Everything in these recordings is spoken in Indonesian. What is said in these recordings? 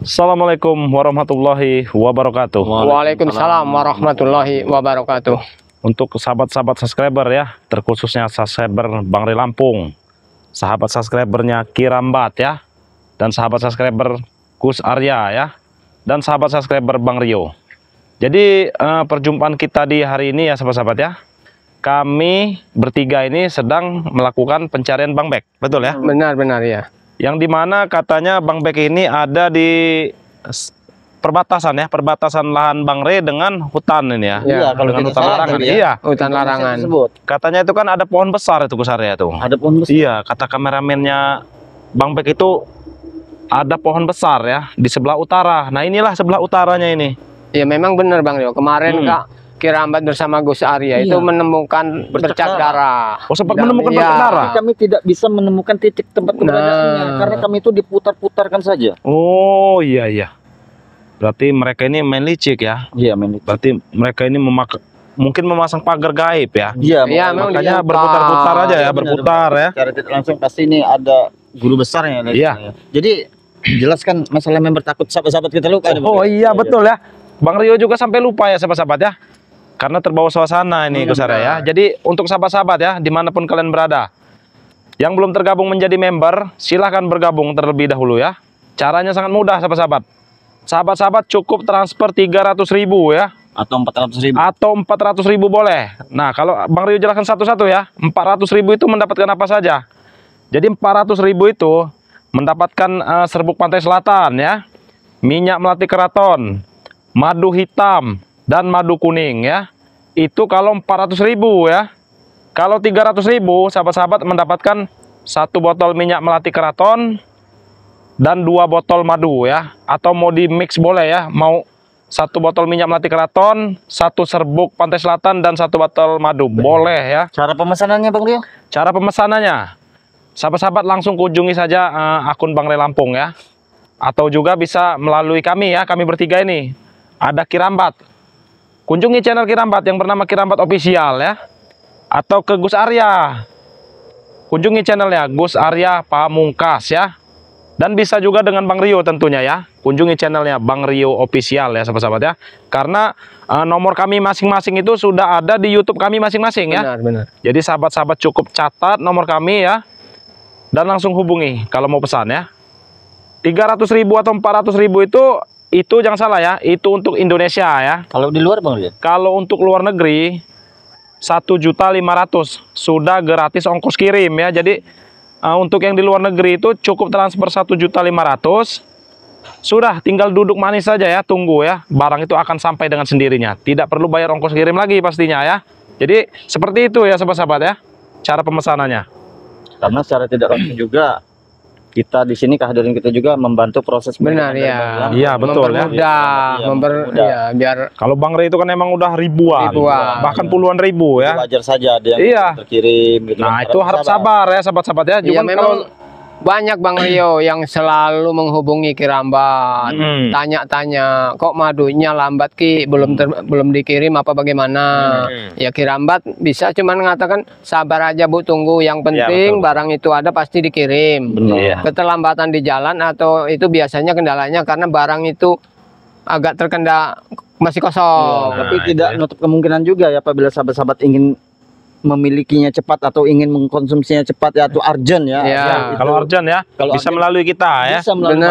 Assalamualaikum warahmatullahi wabarakatuh. Waalaikumsalam warahmatullahi wabarakatuh. Untuk sahabat-sahabat subscriber ya, terkhususnya subscriber Bang Ray Lampung, sahabat subscribernya Kirambat ya, dan sahabat subscriber Gus Arya ya, dan sahabat subscriber Bang Rio. Jadi perjumpaan kita di hari ini ya sahabat-sahabat ya, kami bertiga ini sedang melakukan pencarian Bang Bek, betul ya? Benar-benar ya. Yang dimana katanya Bang Bek ini ada di perbatasan ya, perbatasan lahan Bang Ray dengan hutan ini ya. Iya, kalau dengan hutan larangan. ya. Iya. Hutan larangan. Katanya itu kan ada pohon besar itu Kusarya tuh. Ada pohon besar. Iya, kata kameramennya Bang Bek itu ada pohon besar ya di sebelah utara. Nah, inilah sebelah utaranya ini. Ya memang benar Bang Rio. Kemarin Kak Kirambat bersama Gus Arya itu menemukan bercak darah. Oh, sempat menemukan bercak darah. Kami tidak bisa menemukan titik tempat keberadaannya karena kami itu diputar-putarkan saja. Oh, iya iya. Berarti mereka ini main licik ya. Iya, men. Berarti mereka ini mungkin memasang pagar gaib ya. Iya, Iya, memang makanya dia berputar-putar aja ya, benar, berputar ya. Secara tidak langsung pasti ini ada guru besarnya. Iya. Jadi jelaskan masalah member takut sahabat-sahabat kita lupa. Oh iya betul ya. Bang Rio juga sampai lupa ya sahabat-sahabat ya. Karena terbawa suasana ini Gus Arya ya. Jadi untuk sahabat-sahabat ya, dimanapun kalian berada, yang belum tergabung menjadi member, silahkan bergabung terlebih dahulu ya. Caranya sangat mudah sahabat-sahabat. Sahabat-sahabat cukup transfer 300.000 ya. Atau 400.000. Atau 400.000 boleh. Nah kalau Bang Rio jelaskan satu-satu ya, 400.000 itu mendapatkan apa saja. Jadi 400.000 itu mendapatkan serbuk pantai selatan ya, minyak melati keraton, madu hitam, dan madu kuning ya. Itu kalau 400.000 ya. Kalau 300.000 sahabat-sahabat mendapatkan 1 botol minyak melati keraton dan 2 botol madu ya. Atau mau di mix boleh ya. Mau 1 botol minyak melati keraton, 1 serbuk pantai selatan, dan 1 botol madu boleh ya. Cara pemesanannya Bang Rio? Cara pemesanannya, sahabat-sahabat langsung kunjungi saja akun Bang Ray Lampung ya. Atau juga bisa melalui kami ya, kami bertiga ini. Ada Kirambat. Kunjungi channel Kirambat yang bernama Kirambat Official ya. Atau ke Gus Arya. Kunjungi channelnya Gus Arya Pamungkas ya. Dan bisa juga dengan Bang Rio tentunya ya. Kunjungi channelnya Bang Rio Official ya sahabat-sahabat ya. Karena nomor kami masing-masing itu sudah ada di YouTube kami masing-masing ya. Benar. Jadi sahabat-sahabat cukup catat nomor kami ya. Dan langsung hubungi kalau mau pesan ya. 300.000 atau 400.000 itu jangan salah ya, itu untuk Indonesia ya. Kalau di luar Bang Rio? Kalau untuk luar negeri 1.500.000 sudah gratis ongkos kirim ya. Jadi untuk yang di luar negeri itu cukup transfer 1.500.000, sudah tinggal duduk manis saja ya, tunggu ya. Barang itu akan sampai dengan sendirinya, tidak perlu bayar ongkos kirim lagi pastinya ya. Jadi seperti itu ya sahabat-sahabat ya, cara pemesanannya. Karena secara tidak langsung juga kita di sini kehadiran kita juga membantu proses. Benar ya. Iya betul ya. Mempermudah biar kalau Bang Ray itu kan emang udah ribuan. Bahkan puluhan ribu ya. Wajar saja ada yang terkirim gitu. Nah itu harap sabar ya sahabat-sahabat ya. Iya memang banyak Bang Rio yang selalu menghubungi Kirambat, tanya-tanya kok madunya lambat Ki, belum dikirim apa bagaimana. Ya Kirambat bisa cuman mengatakan sabar aja Bu, tunggu, yang penting barang itu ada pasti dikirim. Keterlambatan di jalan atau itu biasanya kendalanya karena barang itu agak terkendala masih kosong. Tapi tidak nutup kemungkinan juga ya apabila sahabat-sahabat ingin memilikinya cepat atau ingin mengkonsumsinya cepat ya, atau urgent ya. Kalau urgent ya, bisa melalui kita ya. Bisa melalui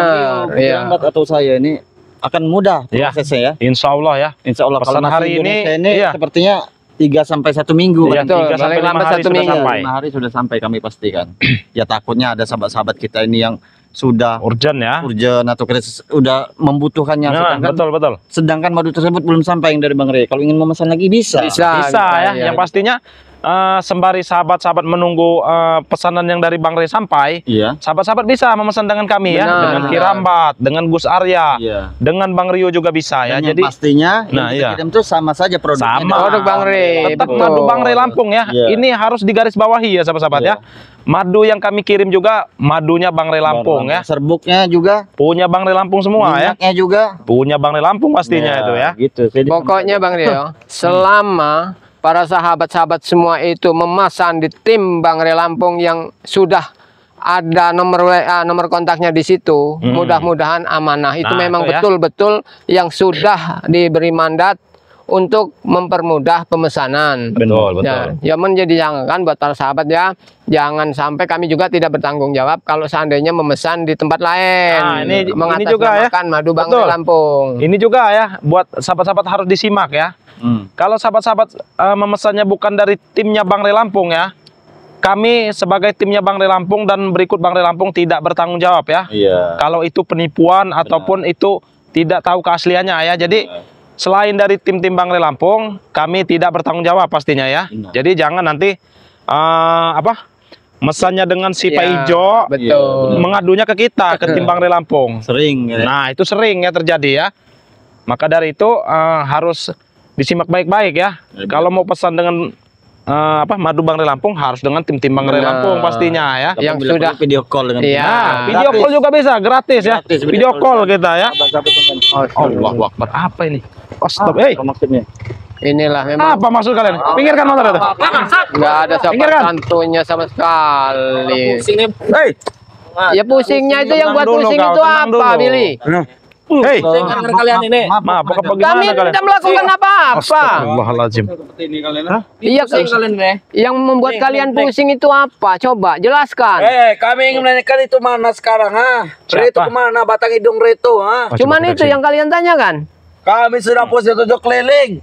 Kirambat atau saya ini akan mudah prosesnya ya. Insya Allah ya. Insya Allah pesan kalau hari ini sepertinya 3 sampai 1 minggu. Ya, 3 sampai 5 hari sudah sampai. 5 hari sudah sampai kami pastikan. Ya takutnya ada sahabat-sahabat kita ini yang sudah urgent ya, atau krisis, udah membutuhkannya. Betul. Sedangkan madu tersebut belum sampai yang dari Bang Ray. Kalau ingin memesan lagi bisa ya. Yang pastinya sembari sahabat-sahabat menunggu pesanan yang dari Bang Ray sampai, sahabat-sahabat bisa memesan dengan kami ya, dengan Kirambat, dengan Gus Arya, dengan Bang Rio juga bisa ya. Jadi pastinya yang kirim itu sama saja produknya. Produk Bang Ray. Tetap madu Bang Ray Lampung ya. Ini harus digarisbawahi ya sahabat-sahabat ya. Madu yang kami kirim juga madunya Bang Ray Lampung ya. Serbuknya juga punya Bang Ray Lampung semua ya. Minyaknya juga punya Bang Ray Lampung pastinya itu ya. Gitu. Pokoknya Bang Rio, selama para sahabat-sahabat semua itu memesan di tim Bang Ray Lampung yang sudah ada nomor WA, nomor kontaknya di situ. Mudah-mudahan amanah. Itu Nah, memang itu ya. betul-betul yang sudah diberi mandat untuk mempermudah pemesanan. Betul, Ya menjadi jangan buat para sahabat ya, jangan sampai kami juga tidak bertanggung jawab kalau seandainya memesan di tempat lain. Nah, ini juga ya. Mengatasnamakan madu Bang Betul. Rey Lampung. Ini juga ya, buat sahabat-sahabat harus disimak ya. Kalau sahabat-sahabat memesannya bukan dari timnya Bang Rey Lampung ya, kami sebagai timnya Bang Rey Lampung dan berikut Bang Rey Lampung tidak bertanggung jawab ya. Iya. Kalau itu penipuan ataupun itu tidak tahu keasliannya ya. Jadi selain dari tim-tim Bang Rey Lampung, kami tidak bertanggung jawab pastinya ya. Jadi jangan nanti mesannya dengan si Pak Ya, Ijo, betul. mengadunya ke kita, ke tim Bang Rey Lampung. Sering. Ya. Nah, itu sering ya terjadi ya. Maka dari itu harus disimak baik-baik ya. Kalau mau pesan dengan madu Bang Rey Lampung harus dengan tim-tim Bang Rey Benar. Lampung pastinya ya. Yang Apabila sudah perlu video call dengan Iya. Nah, video Gratis. call juga bisa gratis ya. Gratis, Video call kita ya. Sahabat-sahabat dengan Allahu Akbar. Apa ini? Oh, stop. Hey. apa maksudnya? inilah memang Apa maksud kalian? Pinggirkan motor itu. nggak ada sopan Pinggirkan. santunnya sama sekali. Hey. Ya pusingnya itu yang buat Tenang dulu pusing kau, itu tenang apa, dulu. Billy? Hey. kalian ini. Maaf, Kami bagaimana kalian? tidak melakukan apa-apa. Astagfirullahaladzim. Iya, yang membuat kalian pusing itu apa? Coba jelaskan. Kami ingin menanyakan itu mana sekarang, ha? Reto Siapa? kemana? Batang hidung Reto, ha? Oh, Cuman coba itu kita yang kalian tanyakan. Kami sudah pusing 7 keliling.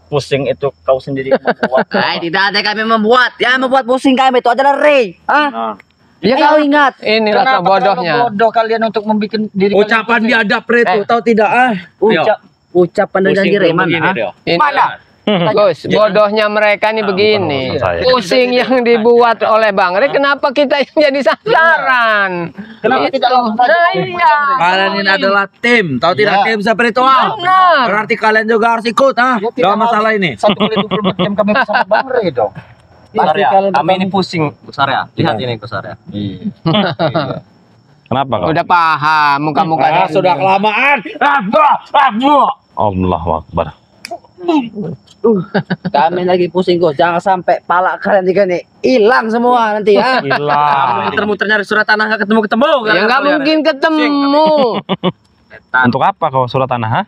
Pusing itu kau sendiri membuat. Tidak ada kami membuat. Yang membuat pusing kami itu adalah Rey. Nah, Ya Kau ingat. Inilah Kenapa bodohnya. terlalu bodoh kalian untuk membuat diri Ucapan biadab Reto, tahu tidak? Ucapan dan janji Rey mana? Ini- Mana? Gus, bodohnya mereka ini begini. bukan urusan saya. Pusing yang dibuat oleh Bang Rey, kenapa kita yang jadi sasaran? Kenapa Itu. tidak langsung saja Nah, kau iya. Kalian ini adalah tim, tahu tidak? Tim seperti itu. Benar. Berarti kalian juga harus ikut, ah. Gak masalah ini. 1 kali 24 jam kami bersama Bang Rey dong. Pasti kalian Kami ini pusing, Besar ya. Lihat ini Besar ya. Kenapa kau? Udah paham muka-mukanya. Sudah kelamaan. Allahu Akbar. Kami lagi pusing Gus. Jangan sampai pala kalian tiga nih hilang semua nanti ya. Hilang. Muter-muter nyari surat tanah nggak ketemu-ketemu. Ya nggak mungkin ketemu. Untuk apa kau surat tanah? Ha?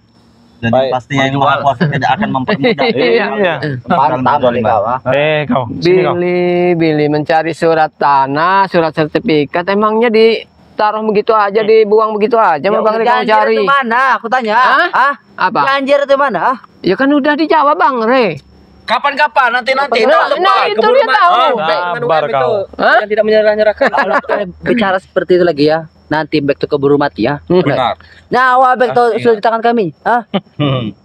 Jadi pastinya yang Maha Kuasa tidak akan mempermudah. Iya. Mantap kali kau. Kau. Sini kau. Billy mencari surat tanah, surat sertifikat, emangnya ditaruh begitu aja, dibuang begitu aja sama Bang Rey kamu Janjir cari? itu mana? Aku tanya. Hah? Apa? Janjir itu mana? Ya kan udah dijawab Bang Rey. Kapan-kapan? Nanti. Nah, itu dia tahu. Sabar kau. Hah? Tidak menyerah-nyerahkan. Kalau kalian bicara seperti itu lagi ya, nanti back to keburu mati ya. Benar. Nyawa back to sudah di tangan kami. Hah?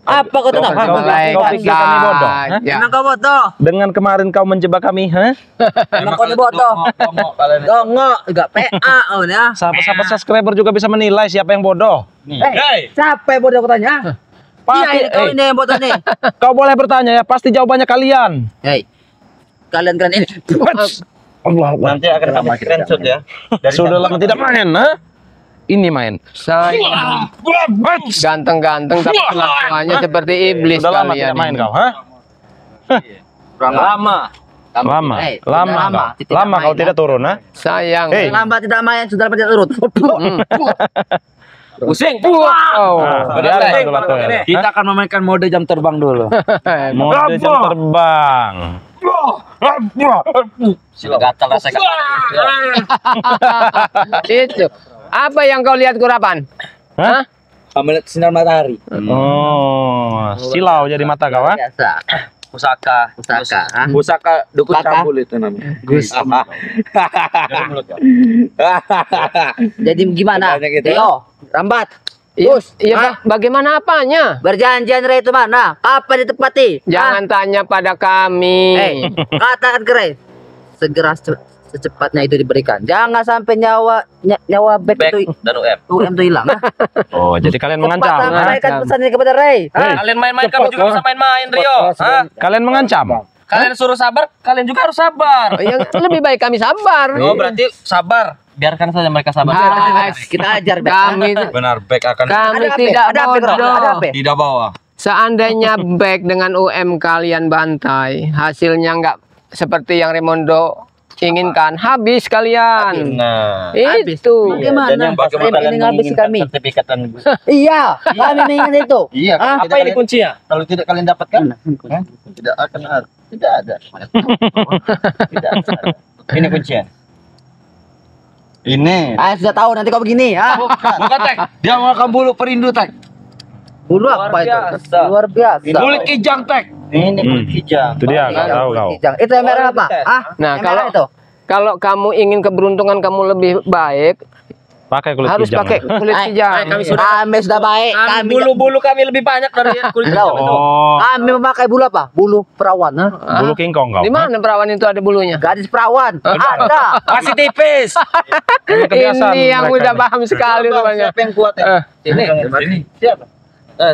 Apa kau tenang? Kau pikir kami bodoh? Hah? Ya. Emang kau bodoh? Dengan kemarin kau menjebak kami, ha? Emang kau bodoh? Dongok, enggak PA oh ya. Sahabat-sahabat subscriber juga bisa menilai siapa yang bodoh. Siapa yang bodoh aku tanya? Iya, ini kau ini yang bodoh nih. Kau boleh bertanya ya, pasti jawabannya kalian. Hei. Kalian ini. Allah Akbar. Nanti akan kami screenshot ya. Sudah lama tidak main, ha? Ini main. Saya ganteng-ganteng tapi kelakuannya seperti iblis Sudah lama kalian tidak main ini. kau, ha? Lama. Lama. Hey, Lama lama. kau. Tidak Lama main, kau ya. tidak turun, ha? Sayang. Hey. Lambat tidak main sudah dapat turun. Pusing. Wow. Nah, biarin dulu tuh, ya. Kita akan memainkan mode jam terbang dulu. Mode jam terbang. Gatal rasa Itu. Apa yang kau lihat kurapan? Hah? Kami lihat sinar matahari. Oh, silau jadi mata kau, ha? biasa. Pusaka. Pusaka. Hah? Pusaka dukun Pusaka. cambul itu namanya. Jadi gimana? Banyak gitu. Teo, rambat. Iya, bagaimana apanya? Berjanjian Rey itu mana? Kapan ditepati? Jangan tanya pada kami. Katakan ke Rey. Segera secepatnya itu diberikan. Jangan sampai nyawa back itu dan UM itu hilang. Oh, jadi kalian Cepat mengancam, ha? sampaikan pesannya kepada Rey. Kalian main-main, kami juga bisa main-main, Rio. Hah? Kalian mengancam? Kalian suruh sabar, kalian juga harus sabar. Yang lebih baik kami sabar. Oh, berarti sabar. Biarkan saja mereka sabar. Kita ajar Bek. Kami Benar, back akan kami Ada apa? tidak Ada apa? Ada bodoh. apa? tidak bawa. Seandainya back dengan UM kalian bantai, hasilnya nggak seperti yang Raimundo inginkan, habis kalian. Nah, Itu. Bagaimana? Dan yang Pasrem ini ngabisi kami. sertifikat dan Iya, kami ingin itu. iya, kalau apa tidak ini kalian- kuncinya? kalau tidak kalian dapatkan, tidak akan ada. Tidak ada. Tidak ada. Ini kuncian. Ini. Ah, sudah tahu nanti kau begini, Bukan tek. Dia makan bulu perindu tek. Bulu apa itu? biasa. Luar biasa. Bulu kijang tek. Ini kulit kijang. Itu dia, nggak tahu kau. Kijang. Itu yang merah apa? Nah, Yang merah kalau itu. kalau kamu ingin keberuntungan kamu lebih baik, Pakai kulit harus kijang. pakai kulit kijang. Kami sudah baik. Kami Bulu-bulu kami lebih banyak dari kulit Tahu. itu. Oh, Kami memakai bulu apa? Bulu perawan, bulu kingkong kau. Di mana perawan itu ada bulunya? Gadis perawan. Ada. Masih tipis. Ini kebiasaan Ini yang mereka udah ini. paham sekali rupanya. Siapa yang kuat ya? Ini. Siapa?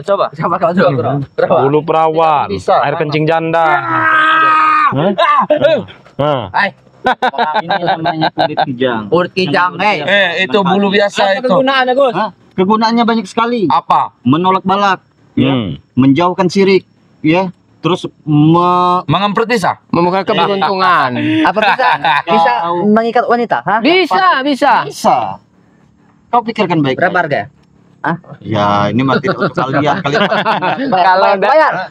Coba. Coba kau dulu. Bulu perawan, Bisa. air kencing janda. Hah? Hah. Hai, Ini namanya kulit kijang. kulit kijang, Itu bulu biasa itu. Kegunaannya, Gus? Hah? Kegunaannya banyak sekali. Apa? Menolak balak, ya. Menjauhkan sirik, ya. Terus Mengemprut bisa? Membuka keberuntungan. Apa bisa? Bisa mengikat wanita, hah? Bisa, bisa. bisa. Kau pikirkan baik. Berapa harga? Ya, ini mati untuk kalian.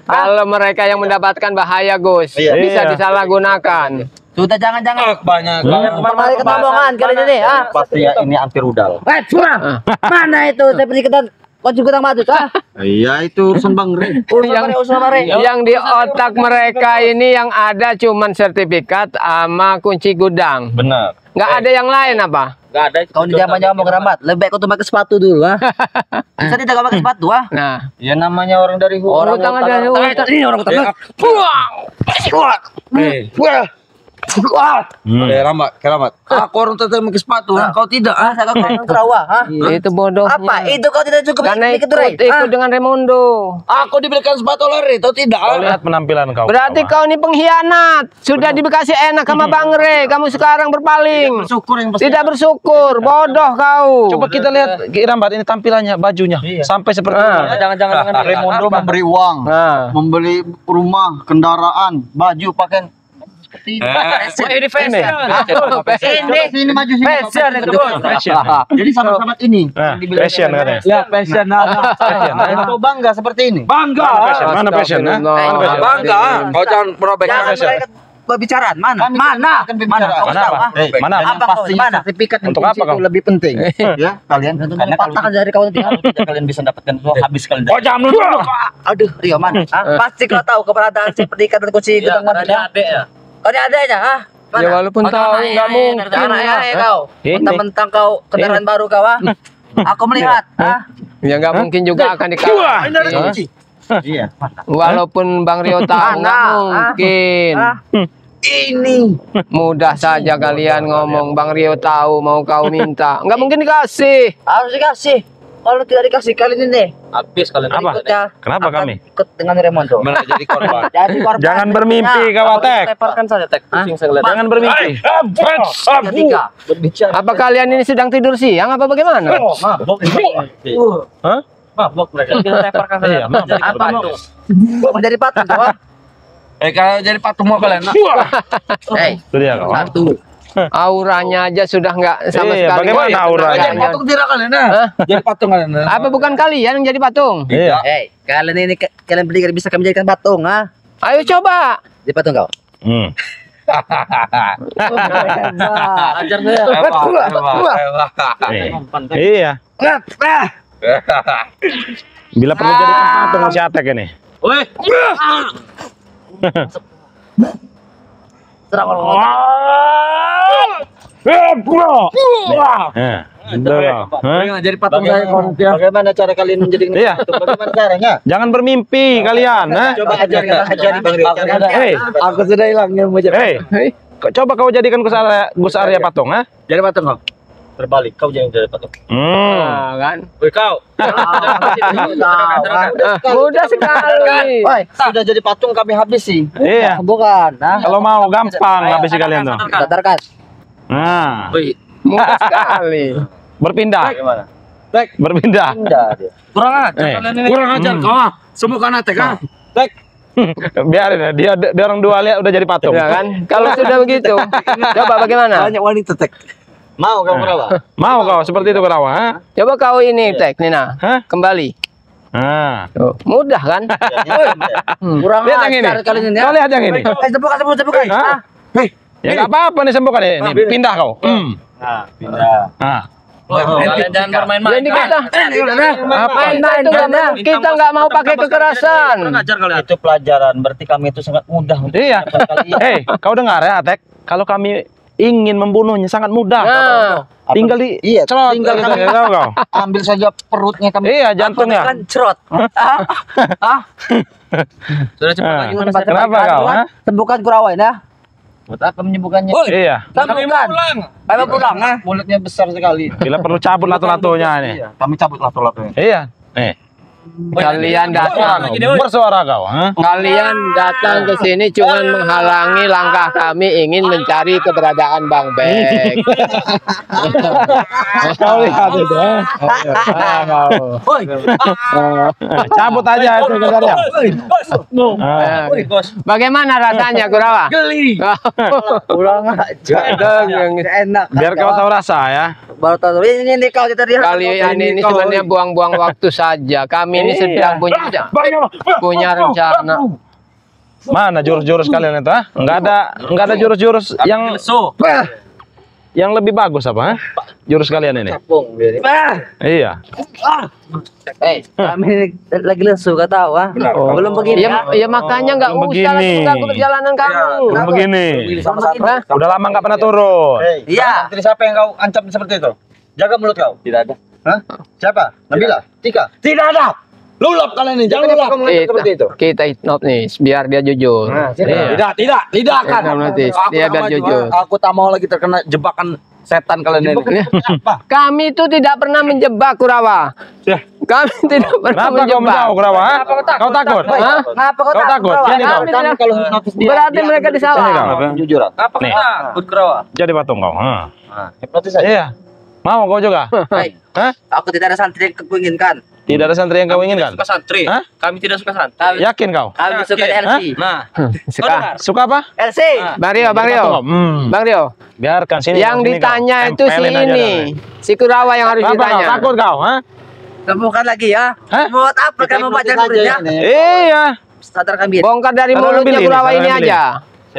Kalau mereka yang mendapatkan bahaya, Gus, Iya. bisa Iya. disalahgunakan. Sudah jangan-jangan. Banyak. Kembali ke tabungan kalian ini, ah. Pasti ya ini anti rudal. Curang. Mana itu sertifikat kunci gudang madu, ah? Iya, itu urusan Bang Re. Urusan mare. Yang di otak mereka ini yang ada cuman sertifikat sama kunci gudang. Benar. Nggak ada yang lain apa? Enggak ada. Kau di zaman mau keramat, lebih baik kau tuh pakai sepatu dulu, ah. Bisa tidak kau pakai sepatu, ah? Nah, Ya namanya orang dari orang utang ada Ini orang utang. Keramat. Aku orang tetap pakai sepatu, kau tidak. Ah, saya kau terawah, ah. itu bodohnya. Apa? Itu kau tidak cukup Karena ikut ikut, Ray. ikut dengan Remondo. Aku diberikan sepatu lari, kau tidak. Kau lihat penampilan kau. Berarti kau ini pengkhianat. Sudah dikasih enak sama Bang Re, kamu sekarang berpaling. bersyukur yang pasti. Tidak bersyukur, bodoh kau. Coba kita lihat Kirambat ini tampilannya, bajunya sampai seperti ini. Jangan. Raimondo memberi uang, Nah, membeli rumah, kendaraan, baju, pakaian. Seperti ini. Ini fashion. Sini maju sini. Fashion itu, Bos. Fashion. Jadi sahabat-sahabat ini. Nah, yang dibilang fashion katanya. Ya, fashion. Kau bangga seperti ini. Bangga. Mana fashion? Mana fashion? Bangga. Kau jangan merobek Jangan fashion. mereka pembicaraan mana? Mana? Akan berbicara. Kau tahu, ah? Mana? Yang Apa kau? pasti Mana? sertifikat dan Untuk kunci apa kau? itu lebih penting. Ya, kalian. Karena kalau Patahkan dari kau nanti, ah. tidak kalian bisa dapatkan itu habis kalian. Kau jangan menuduh. Aduh, Rio mana? Ah, pasti kau tahu keberadaan sertifikat dan kunci gudang madu. Ada ya. Kau ini adanya, ah? ya walaupun tahu nggak mungkin. Anak ya kau. Ini. Mentang-mentang kau kendaraan baru kau, ah. Aku melihat, ah. Ya nggak mungkin juga akan dikasih. Iya. Walaupun Bang Rio tahu nggak mungkin. Ah. Ini. Mudah saja kalian ngomong Bang Rio tahu mau kau minta. Nggak mungkin dikasih. Harus dikasih. Kalau tidak dikasih kalian ini Habis kalian. Apa? ikutnya Kenapa akan kami? ikut dengan Remondo. Mana jadi korban? Jadi korban. Jangan bermimpi kau, Tek. Leparkan saja, Tek. Pusing saya ngeliat. Jangan bermimpi. Tiga. Berbicara. Apa kalian ini sedang tidur siang apa bagaimana? Hah? Mabok mereka. Kita leparkan saja. Iya, mabok. Jadi Apa patung. mau jadi patung kau, ah? Kalau jadi patung mau kalian. Hei, Itu dia kau. satu. Auranya aja sudah nggak sama Iya, sekali. bagaimana nggak auranya? ada Jadi patung tidak kalian. Jadi patung kalian. Apa bukan kalian yang jadi patung? Iya. Hei, kalian ini kalian berdikari bisa kami jadikan patung, ah? Ayo coba. Jadi patung kau. Hmm. Ajar saya. Iya. Bila perlu jadi patung si Atek ini. Woi. Serang orang. Nah, itu kau. Hah? Jadi patung saya kawan. Bagaimana cara kalian menjadi Iya. Bagaimana caranya? Jangan bermimpi kalian, ha? Coba ajari Bang Rio. Hei, Aku sudah hilang yang mau jadi. hei. Coba kau jadikan Gus Arya patung, ha? Jadi patung kau. Terbalik, kau jangan jadi patung. Nah, kan? Woi kau. Mudah sekali. Woi, sudah jadi patung kami habisi. Iya. Bukan, ah? Kalau mau gampang habisi kalian tuh. Tatarkan. Nah, Woi. Mudah sekali. berpindah. Bagaimana? Berpindah. Pindah dia. Kurang ajar Eh, kalian ini. Kurang ajar kau. Semua kan atek ah. Tek, Biarin ya, dia orang dua lihat udah jadi patung. Ya kan? Kalau sudah begitu, coba bagaimana? Banyak wanita tek. Mau kamu Kurawa? Mau kau seperti itu Kurawa? Ha? Coba kau ini Tek, Nina. Hah? Kembali. Nah. Tuh, mudah kan? Kurang Lihat yang ini. ajar kalian ini. Kau lihat yang ini. Tepukan. Hah? Ya nggak apa-apa nih sembuhkan nih. Nih, pindah kau. Nah, pindah. Nah. Kalian jangan bermain-main. Jadi kita main-main itu nggak mau. Kita nggak mau pakai kekerasan. Ngajar kalian. Itu pelajaran, berarti kami itu sangat mudah untuk Iya. Hei, kau dengar ya, Atek? Kalau kami ingin membunuhnya sangat mudah. Nah, Tinggal di Iya, celot tinggal gitu, kami- tahu kau. ambil saja perutnya kami. Iya, jantungnya. Kan cerot. Sudah cepat Ah, lagi. Kenapa kau? Ha? Sembuhkan Kurawa ya. Buat apa menyembuhkannya? Iya. Sembuhkan. Ayo pulang. Mulutnya besar sekali. Bila perlu cabut lato-latonya nih. Iya, kami cabut lato-latonya. Iya. Nih. kalian datang. Bersuara kau, ha? Kalian datang ke sini cuma menghalangi langkah kami ingin mencari keberadaan Bang Bek. Kau lihat itu, ha? Cabut aja itu kedarnya. Ah. Bagaimana rasanya Kurawa? Geli. Pulang aja. Enak. Biar kau tahu rasa ya. Baru tahu ini kau kita lihat. Kalian ini sebenarnya buang-buang waktu saja. Kami ini sedang punya rencana. Mana jurus-jurus kalian itu, ha? Enggak ada jurus-jurus yang lebih bagus apa, ha? Jurus kalian ini. Iya. Kami lagi lesu gak tahu ah. Belum begini. Ya makanya nggak Belum usah begini. mengganggu perjalanan kamu. Belum begini. Hah? Udah lama nggak pernah turun. Iya. Santri siapa yang kau ancam seperti itu? Jaga mulut kau. Tidak ada. Hah? Siapa? Nabila? Tika? Tidak ada. Lulap kalian ini, jangan lulap. Seperti itu. Kita hipnotis biar dia jujur. Iya. Tidak akan. Hipnotis. Aku Dia tak biar mau jujur. juga. Aku tak mau lagi terkena jebakan setan kalian ini. Kami itu tidak pernah menjebak Kurawa. Kami tidak pernah Kenapa kau menjebak. menjauh, Kurawa? ha? Kau takut? Hah? Ngapa Kau takut? Sini kau. Kami tidak- Kalau hipnotis dia. Berarti mereka disalah. Jujuran. Apa Nih. kita? Ikut Kurawa. Jadi patung kau. Ha. Hipnotis aja. Iya. Mau kau juga? Hah? Aku tidak ada santri yang kuinginkan. Tidak ada santri yang kau inginkan? Suka santri. Hah? Kami tidak suka santri. Yakin kau? Kami suka LC. Nah, Suka. Suka apa? LC. Bang Rio, Bang Rio. Bang Rio. Biarkan sini. Yang sini ditanya kau. itu si Tempelin aja ini. dah. Si Kurawa yang harus Kenapa kau? ditanya. Takut kau? Ha? Bukan lagi ya. Hah? Buat apa kamu baca muridnya? Iya. Sadarkan diri. Bongkar dari Taruh mulutnya beli, Kurawa taruh ini beli. aja.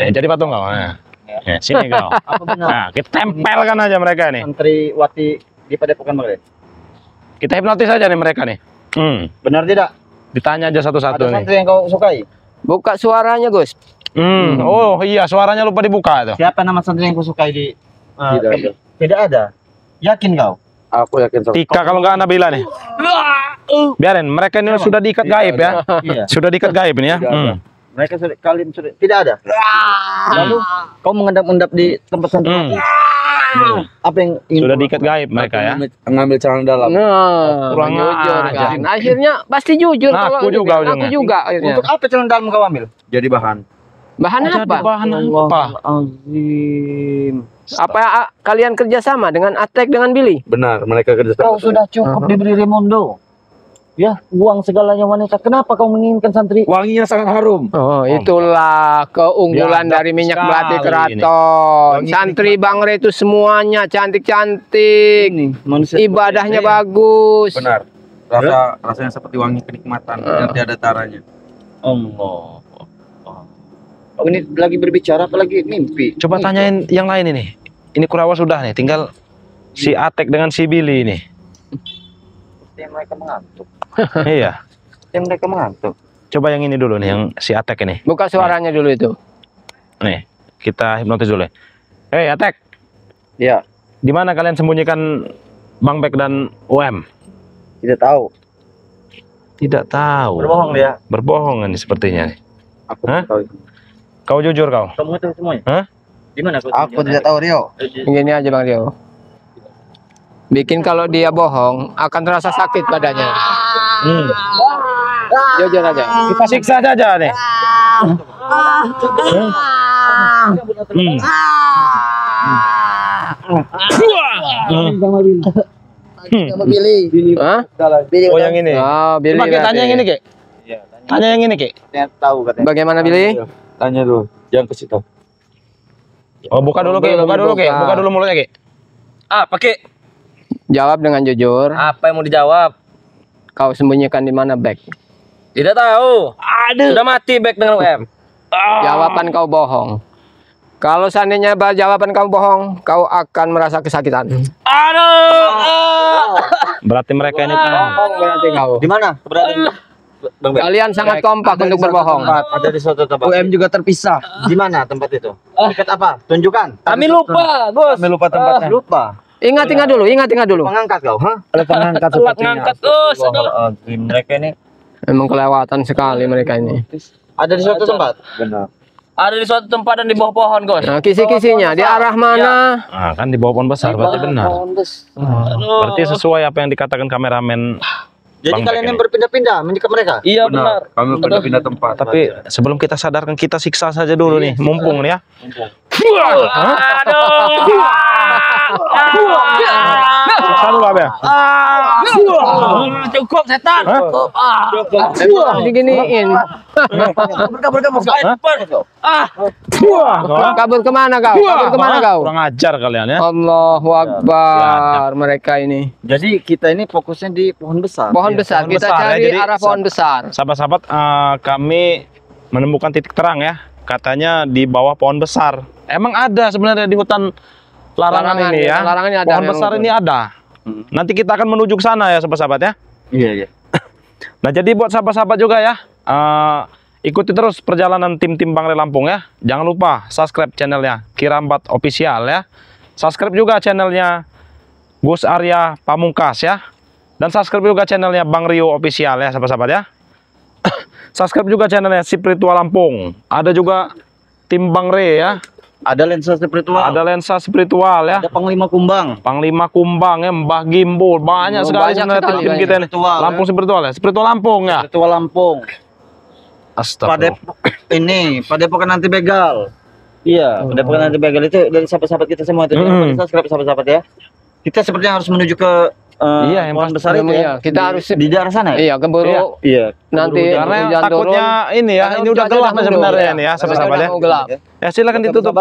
Jadi patung kau. Nah. Sini kau. Nah, kita tempelkan aja mereka nih. Santriwati di Padepokan Bang. Kita hipnotis aja nih mereka nih. Benar tidak? Ditanya aja satu-satu Ada nih. santri yang kau sukai? Buka suaranya, Gus. Oh iya, suaranya lupa dibuka tuh. Siapa nama santri yang kau sukai di? Tidak ada. Yakin kau? Aku yakin. Tika kalau nggak Nabila nih. Biarin, mereka ini sudah diikat gaib ya. Iya. Sudah diikat gaib nih ya. Mereka sudah, kalian sudah tidak ada. Lalu kau mengendap-endap di tempat santri. Apa yang ingin Sudah kau diikat lakukan? gaib mereka ya. Ngambil celana dalam. Nah, Kurang jujur aja. kan. Akhirnya pasti jujur Nah, kalau aku ini. juga Aku ujungnya. juga akhirnya. Untuk apa celana dalam kau ambil? Jadi bahan. Bahan apa? Bahan apa? Azim. Apa kalian kerjasama dengan Atek dengan Billy? Benar, mereka kerja Kau sudah cukup diberi Remondo. Ya, uang segalanya wanita. Kenapa kau menginginkan santri? Wanginya sangat harum. Oh, itulah keunggulan Biadab dari minyak sekali melati ini. keraton. Santri Bang Re itu semuanya cantik-cantik. Manusia Ibadahnya bagus. Benar. Rasanya seperti wangi kenikmatan yang tiada taranya. Allah. Oh, ini lagi berbicara apa lagi mimpi? Coba tanyain yang lain ini. Ini Kurawa sudah nih, tinggal si Atek dengan si Billy ini. Yang mereka mengantuk. Iya. Yang mereka mengantuk. Coba yang ini dulu nih, yang si Atek ini. Buka suaranya dulu itu. Nih, kita hipnotis dulu. Hei Atek, Ya, di mana kalian sembunyikan Bang Bek dan UM? tidak tahu. Tidak tahu. Berbohong dia. Berbohong ini sepertinya nih. Aku Hah? tahu. Kau jujur kau? Kamu tahu semuanya? Hah? Di mana aku tidak tahu, Rio. Begini aja Bang Rio. Bikin kalau dia bohong akan terasa sakit badannya. Jujur aja. Kita siksa saja nih. Sama Billy. Hah? Billy Oh yang ini. Oh, Billy. Coba kita tanya yang ini, Kek. Tanya yang ini, Ki. Saya tahu katanya. Bagaimana Billy? Tanya dulu, jangan kasih tahu. Oh, buka dulu, Ki. Belum Buka dulu, Ki. dibuka. Buka dulu mulutnya, Ki. Apa Ki? Jawab dengan jujur. Apa yang mau dijawab? Kau sembunyikan di mana bag? Tidak tahu. Aduh. Sudah mati back dengan UM. Jawaban kau bohong. Kalau seandainya jawaban kau bohong, kau akan merasa kesakitan. Berarti mereka ini Bohong berarti kau. Di mana? Kalian sangat kompak untuk berbohong. Ada di suatu tempat. UM juga terpisah. Di mana tempat itu? Dekat apa? Tunjukkan. Kami lupa, Gus. Kami lupa tempatnya. Lupa. Ingat dulu. Pengangkat kau, ha? Ada pengangkat Telat ngangkat, Gus. Mereka ini Memang kelewatan sekali mereka ini. Ada di suatu tempat. benar. Ada di suatu tempat dan di bawah pohon, Gus. Nah, kisi-kisinya di arah mana? Nah, kan di bawah pohon besar, berarti benar. Berarti sesuai apa yang dikatakan kameramen. Jadi Bang kalian Bek yang ini. berpindah-pindah mendekat mereka. Iya benar. Kami pindah-pindah tempat. Tapi sebelum kita sadarkan, kita siksa saja dulu nih, mumpung nih ya. Siksa dulu apa ya? Cukup setan. Cukup. Diginiin. Kabur kemana kau? Kabur kemana kau? Kurang ajar kalian ya. Allahu Akbar mereka ini. Jadi kita ini fokusnya di pohon besar. Pohon Iya, besar. pohon Kita besar ya, cari jadi arah pohon besar. Sahabat-sahabat, kami menemukan titik terang ya. Katanya di bawah pohon besar. Emang ada sebenarnya di hutan larangan ini ya. Larangan ini ada Pohon memang besar betul. ini ada. Nanti kita akan menuju ke sana ya sahabat-sahabat ya. Iya, iya. Nah, jadi buat sahabat-sahabat juga ya, ikuti terus perjalanan tim-tim Bang Ray Lampung ya. Jangan lupa subscribe channelnya Kirambat Official ya. Subscribe juga channelnya Gus Arya Pamungkas ya. Dan subscribe juga channelnya Bang Rio Official ya sahabat-sahabat ya. Subscribe juga channelnya Spiritual Lampung. Ada juga tim Bang Ray ya. Ada lensa spiritual. Ada lensa spiritual ya. Ada Panglima Kumbang. Panglima Kumbang ya, Mbah Gimbul, banyak Oh, sekali banyak sebenarnya sekali, tim banyak. kita ini. Spiritual, Lampung Spiritual ya. Spiritual Lampung ya. Spiritual Lampung. Astagfirullah. Padepokan anti begal. Iya, padepokan anti begal itu dari sahabat-sahabat kita semua itu. Jangan lupa di subscribe sahabat-sahabat ya. Kita sepertinya harus menuju ke Iya, yang pohon pasti. besar itu ya. Kita harus di daerah sana ya. Iya, keburu Iya. nanti Karena hujan takutnya turun. ini ya, Karena ini udah hujannya gelap udah sebenarnya mundur, ini ya, sahabat-sahabat ya. Udah mau gelap. Ya silakan ditutup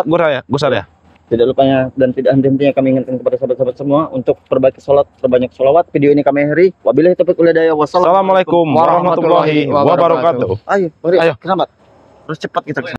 Gus Arya. Tidak lupanya dan tidak henti-hentinya kami ingatkan kepada sahabat-sahabat semua untuk perbaiki sholat, perbanyak sholawat. Video ini kami akhiri. Wabillahi taufiq wal hidayah. Assalamualaikum warahmatullahi wabarakatuh. Ayo, mari. Ayo. Kenapa? Terus cepat kita ke sana.